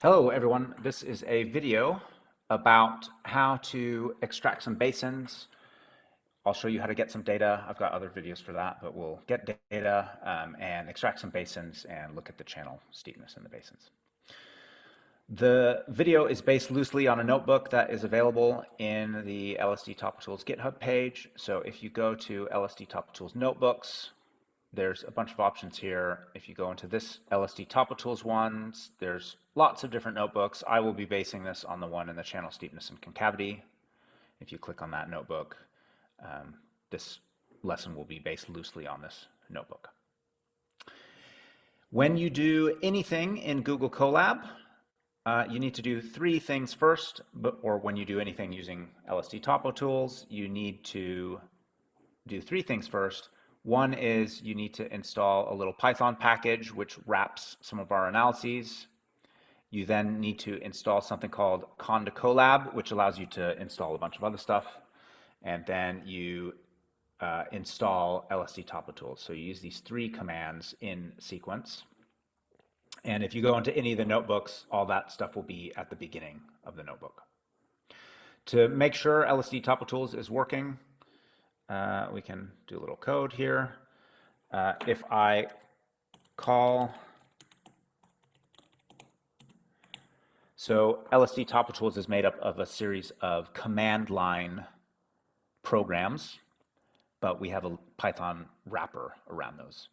Hello everyone, this is a video about how to extract some basins. I'll show you how to get some data. I've got other videos for that, but we'll get data and extract some basins and look at the channel steepness in the basins. The video is based loosely on a notebook that is available in the lsdtopotools GitHub page. So if you go to lsdtopotools notebooks, there's a bunch of options here. If you go into this lsdtopotools ones, there's lots of different notebooks. I will be basing this on the one in the channel steepness and concavity. If you click on that notebook, this lesson will be based loosely on this notebook. When you do anything in Google Colab, you need to do three things first, or when you do anything using lsdtopotools, you need to do three things first. One is you need to install a little Python package which wraps some of our analyses. You then need to install something called colab, which allows you to install a bunch of other stuff. And then you install lsdtopotools. So you use these three commands in sequence. And if you go into any of the notebooks, all that stuff will be at the beginning of the notebook. To make sure lsdtopotools is working, we can do a little code here. If I call, so lsdtopotools is made up of a series of command line programs, but we have a Python wrapper around those.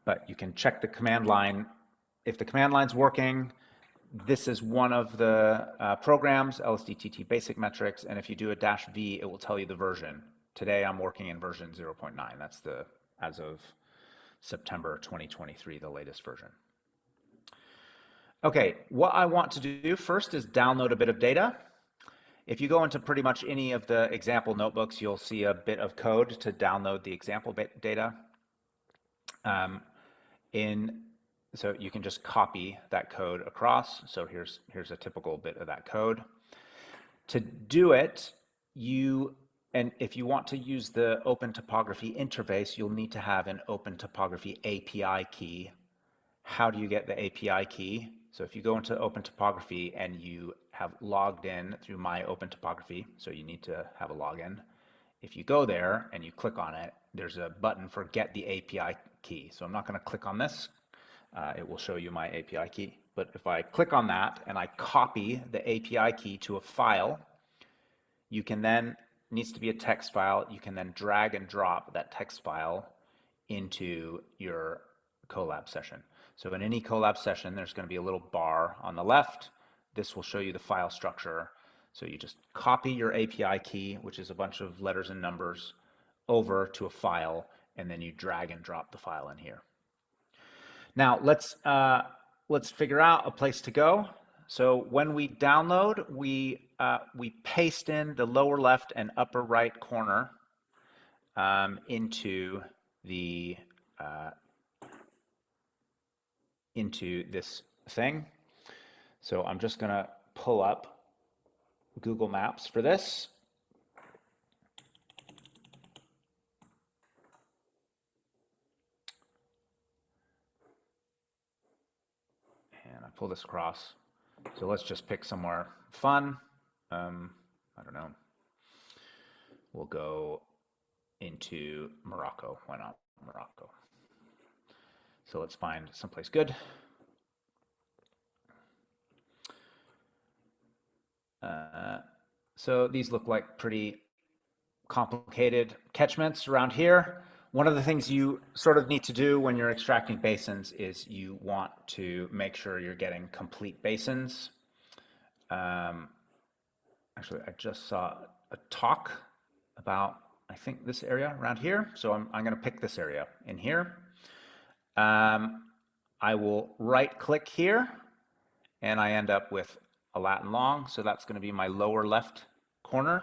But you can check the command line. If the command line's working, this is one of the programs, lsdtt basic metrics, and if you do a -v, it will tell you the version. Today I'm working in version 0.9. That's the, as of September 2023, the latest version. Okay, what I want to do first is download a bit of data. If you go into pretty much any of the example notebooks, you'll see a bit of code to download the example data. So you can just copy that code across. So here's a typical bit of that code. To do it, and if you want to use the Open Topography interface, you'll need to have an Open Topography API key. How do you get the API key? So if you go into Open Topography and you have logged in through My Open Topography, so you need to have a login. If you go there and you click on it, there's a button for Get the API key. So I'm not going to click on this. It will show you my API key. But if I click on that and I copy the API key to a file, you can then, needs to be a text file, you can then drag and drop that text file into your Colab session. So in any Colab session, there's going to be a little bar on the left. This will show you the file structure. So you just copy your API key, which is a bunch of letters and numbers, over to a file, and then you drag and drop the file in here. Now let's figure out a place to go. So when we download, we paste in the lower left and upper right corner into this thing. So I'm just going to pull up Google Maps for this. And I pull this across. So let's just pick somewhere fun. I don't know. We'll go into Morocco. Why not Morocco? So let's find someplace good. So these look like pretty complicated catchments around here. One of the things you sort of need to do when you're extracting basins is you want to make sure you're getting complete basins. Actually, I just saw a talk about, I think, this area around here. So I'm going to pick this area in here. I will right click here and I end up with a lat and long. So that's going to be my lower left corner.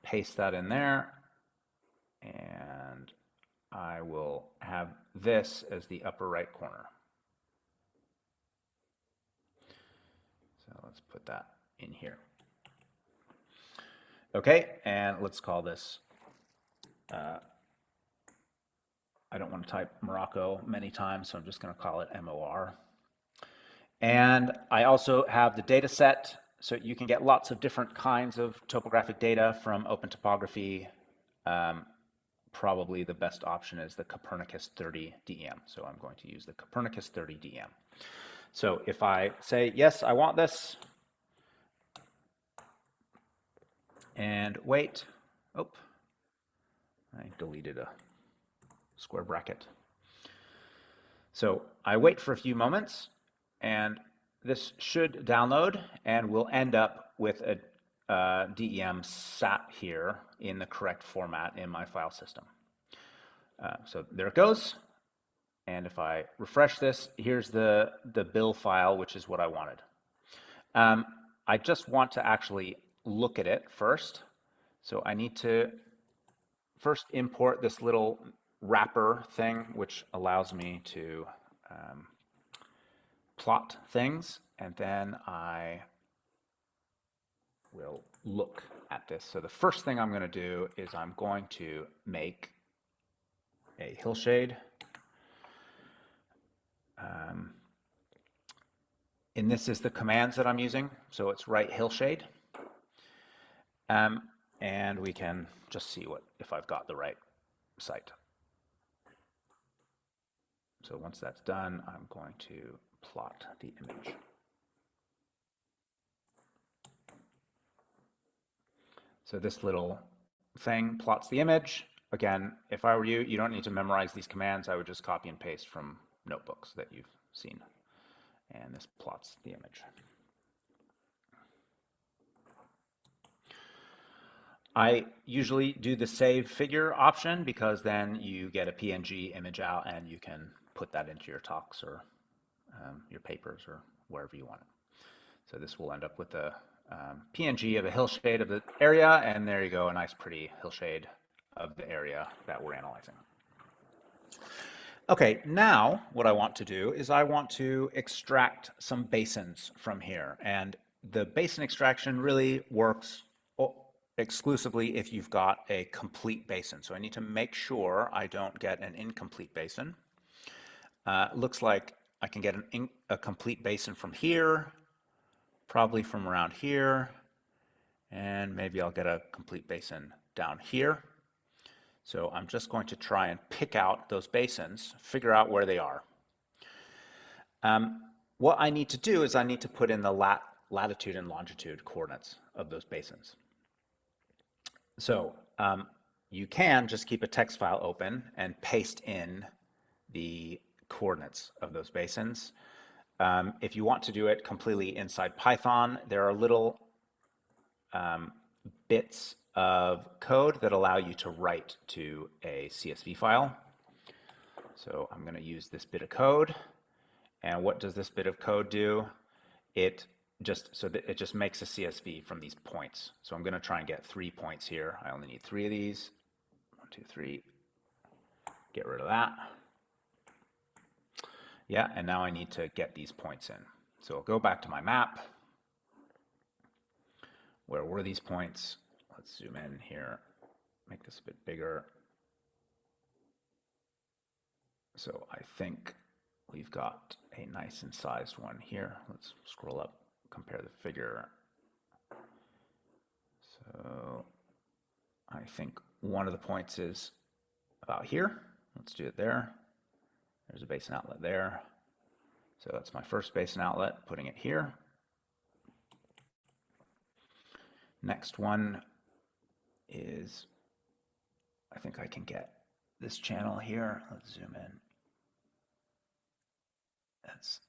Paste that in there, and I will have this as the upper right corner. So let's put that in here. Okay, and let's call this, I I don't want to type Morocco many times, so I'm just going to call it MOR. And I also have the data set, so you can get lots of different kinds of topographic data from Open Topography. Probably the best option is the Copernicus 30 DEM. So I'm going to use the Copernicus 30 DEM. So if I say, yes, I want this, and wait, oh, I deleted a square bracket. So I wait for a few moments, and this should download, and we'll end up with a DEM sat here in the correct format in my file system. So there it goes. And if I refresh this, here's the bill file, which is what I wanted. I just want to actually look at it first. So I need to first import this little wrapper thing, which allows me to plot things, and then I will look at this. So the first thing I'm going to do is I'm going to make a hillshade. And this is the commands that I'm using. So it's right hillshade. And we can just see if I've got the right site. So once that's done, I'm going to plot the image. So this little thing plots the image. Again, if I were you, you don't need to memorize these commands. I would just copy and paste from notebooks that you've seen. And this plots the image. I usually do the save figure option because then you get a PNG image out and you can put that into your talks or your papers or wherever you want it. So this will end up with a PNG of a hillshade of the area, and there you go, a nice pretty hillshade of the area that we're analyzing. Okay, now what I want to do is I want to extract some basins from here, and the basin extraction really works exclusively if you've got a complete basin. So I need to make sure I don't get an incomplete basin. Looks like I can get a complete basin from here, probably from around here, and maybe I'll get a complete basin down here. So I'm just going to try and pick out those basins, figure out where they are. What I need to do is I need to put in the latitude and longitude coordinates of those basins. So you can just keep a text file open and paste in the coordinates of those basins. If you want to do it completely inside Python, there are little bits of code that allow you to write to a CSV file. So I'm going to use this bit of code. And what does this bit of code do? It just makes a CSV from these points. So I'm going to try and get 3 points here. I only need 3 of these. 1, 2, 3. Get rid of that. Yeah, and now I need to get these points in. So I'll go back to my map. Where were these points? Let's zoom in here, make this a bit bigger. So I think we've got a nice and sized one here. Let's scroll up, compare the figure. So I think one of the points is about here. Let's do it there. There's a basin outlet there. So that's my first basin outlet, putting it here. Next one is, I think I can get this channel here. Let's zoom in. That's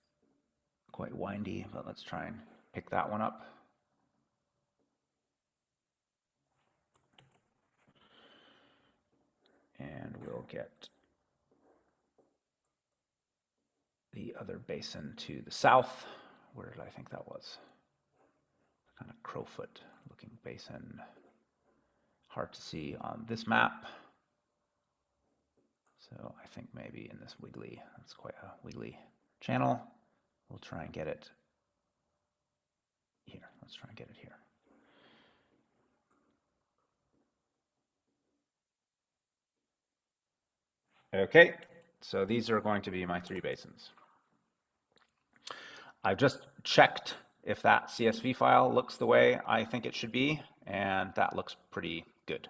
quite windy, but let's try and pick that one up. And we'll get the other basin to the south. Where did I think that was? Kind of crowfoot looking basin. Hard to see on this map. So I think maybe in this wiggly, that's quite a wiggly channel. We'll try and get it here. Let's try and get it here. Okay, so these are going to be my 3 basins. I've just checked if that CSV file looks the way I think it should be, and that looks pretty good.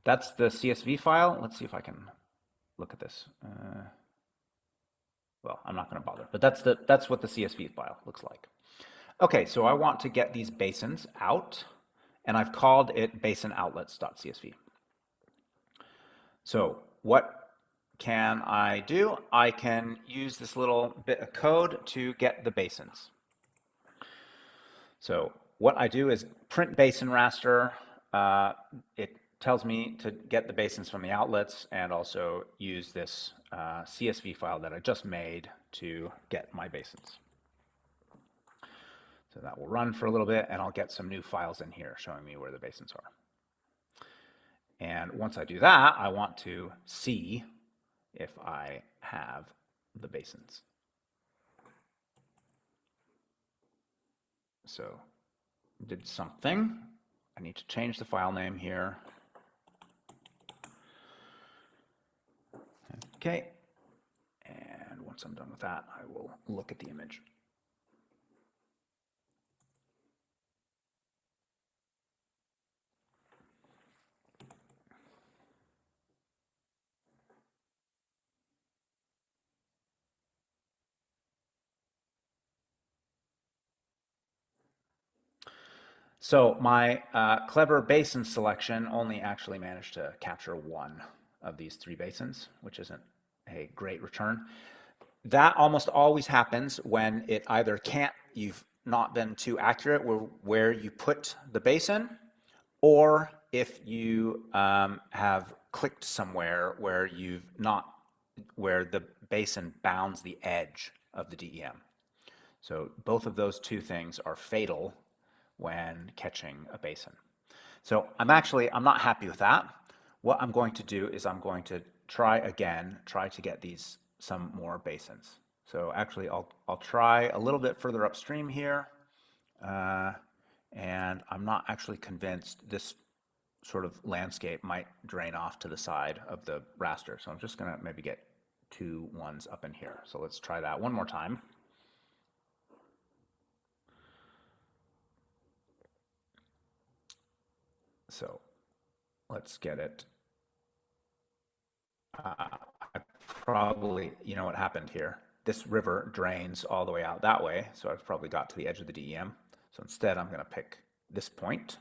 That's the CSV file. Let's see if I can look at this. Well, I'm not going to bother, but that's what the CSV file looks like. Okay, so I want to get these basins out, and I've called it basinoutlets.csv. So what can I do? I can use this little bit of code to get the basins. So what I do is print basin raster. It tells me to get the basins from the outlets and also use this CSV file that I just made to get my basins. So that will run for a little bit, and I'll get some new files in here showing me where the basins are. And once I do that, I want to see if I have the basins. So did something. I need to change the file name here. Okay. And once I'm done with that, I will look at the image. So my clever basin selection only actually managed to capture 1 of these 3 basins, which isn't a great return. That almost always happens when it either can't, you've not been too accurate where you put the basin, or if you have clicked somewhere where where the basin bounds the edge of the DEM. So both of those 2 things are fatal when catching a basin. So I'm not happy with that. What I'm going to do is I'm going to try to get some more basins. So actually I'll try a little bit further upstream here, and I'm not actually convinced this sort of landscape might drain off to the side of the raster. So I'm just gonna maybe get 2 ones up in here. So let's try that one more time. So let's get it. I probably, you know what happened here? This river drains all the way out that way, so I've probably got to the edge of the DEM. So instead, I'm going to pick this point.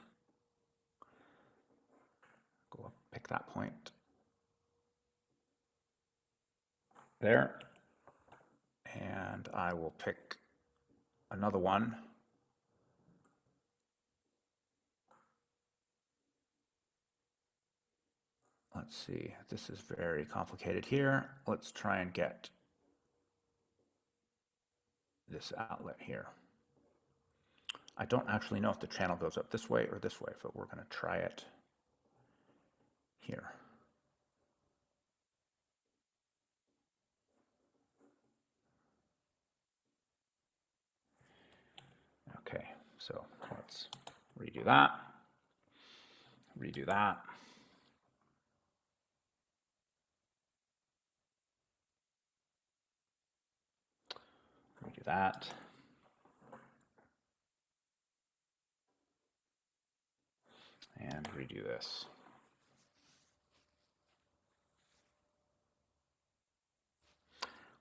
Go up, pick that point. There. And I will pick another one. Let's see, this is very complicated here. Let's try and get this outlet here. I don't actually know if the channel goes up this way or this way, but we're going to try it here. Okay, so let's redo that, redo that. Redo that. And redo this.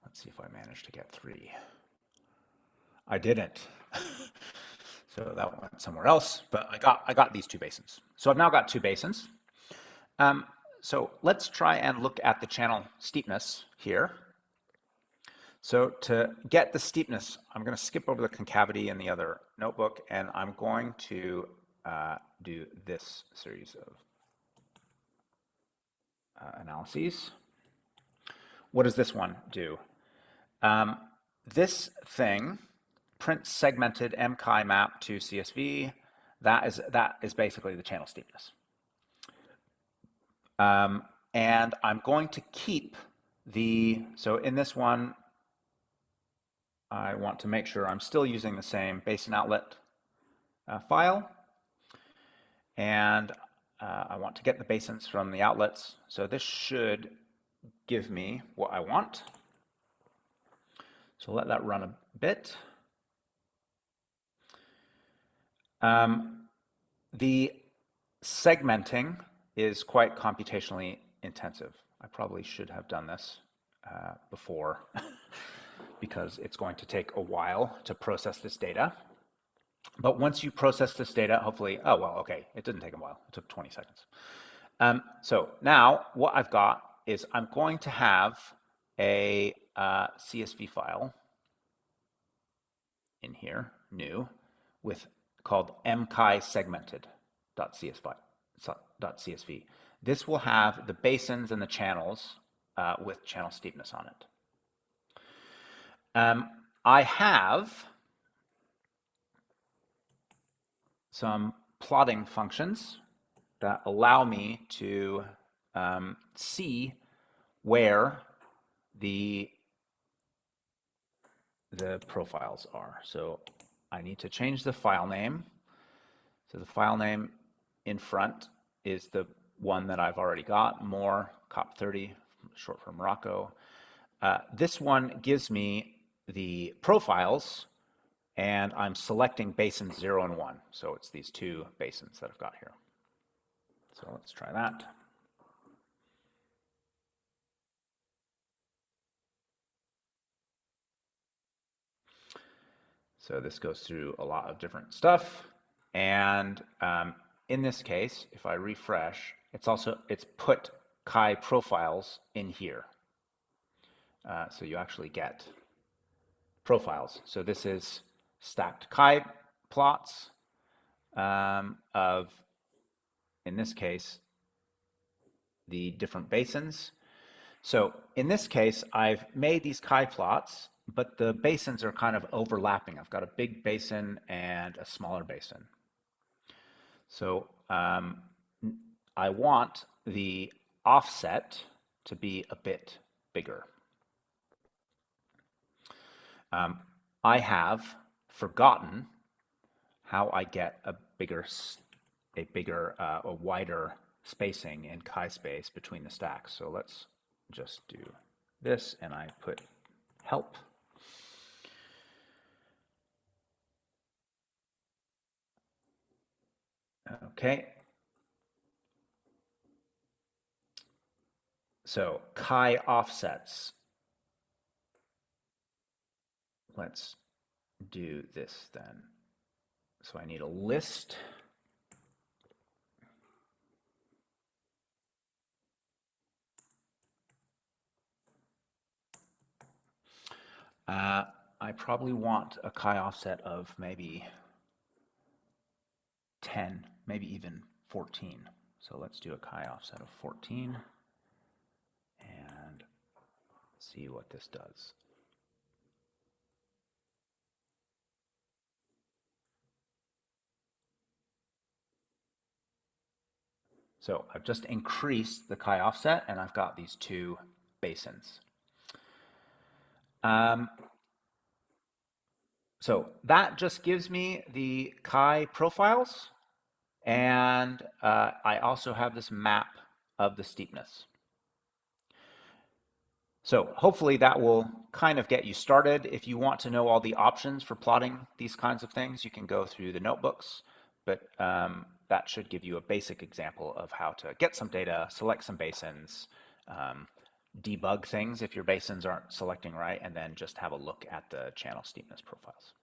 Let's see if I managed to get 3. I didn't. So that went somewhere else, but I got these 2 basins. So I've now got 2 basins. So let's try and look at the channel steepness here. So to get the steepness, I'm going to skip over the concavity in the other notebook, and I'm going to do this series of analyses. What does this one do? This thing prints segmented MCHI map to CSV. That is basically the channel steepness. And I'm going to keep so in this one, I want to make sure I'm still using the same basin outlet file. And I want to get the basins from the outlets. So this should give me what I want. So let that run a bit. The segmenting is quite computationally intensive. I probably should have done this before because it's going to take a while to process this data. But once you process this data, hopefully, oh, well, okay, it didn't take a while. It took 20 seconds. So now what I've got is I'm going to have a CSV file in here, new, with called mchi segmented.csv. This will have the basins and the channels with channel steepness on it. I have some plotting functions that allow me to see where the profiles are. So I need to change the file name. So the file name in front is the one that I've already got, more COP30, short for Morocco. This one gives me the profiles, and I'm selecting basins 0 and 1. So it's these two basins that I've got here. So let's try that. So this goes through a lot of different stuff. And in this case, if I refresh, it's put chi profiles in here. So you actually get profiles. So this is stacked chi plots of, in this case, the different basins. So in this case, I've made these chi plots, but the basins are kind of overlapping. I've got a big basin and a smaller basin. So I want the offset to be a bit bigger. I have forgotten how I get a wider spacing in chi space between the stacks. So let's just do this, and I put help. Okay. So chi offsets. Let's do this then. So I need a list. I probably want a chi offset of maybe 10, maybe even 14. So let's do a chi offset of 14 and see what this does. So I've just increased the chi offset, and I've got these two basins. So that just gives me the chi profiles, and I also have this map of the steepness. So hopefully that will kind of get you started. If you want to know all the options for plotting these kinds of things, you can go through the notebooks, but that should give you a basic example of how to get some data, select some basins, debug things if your basins aren't selecting right, and then just have a look at the channel steepness profiles.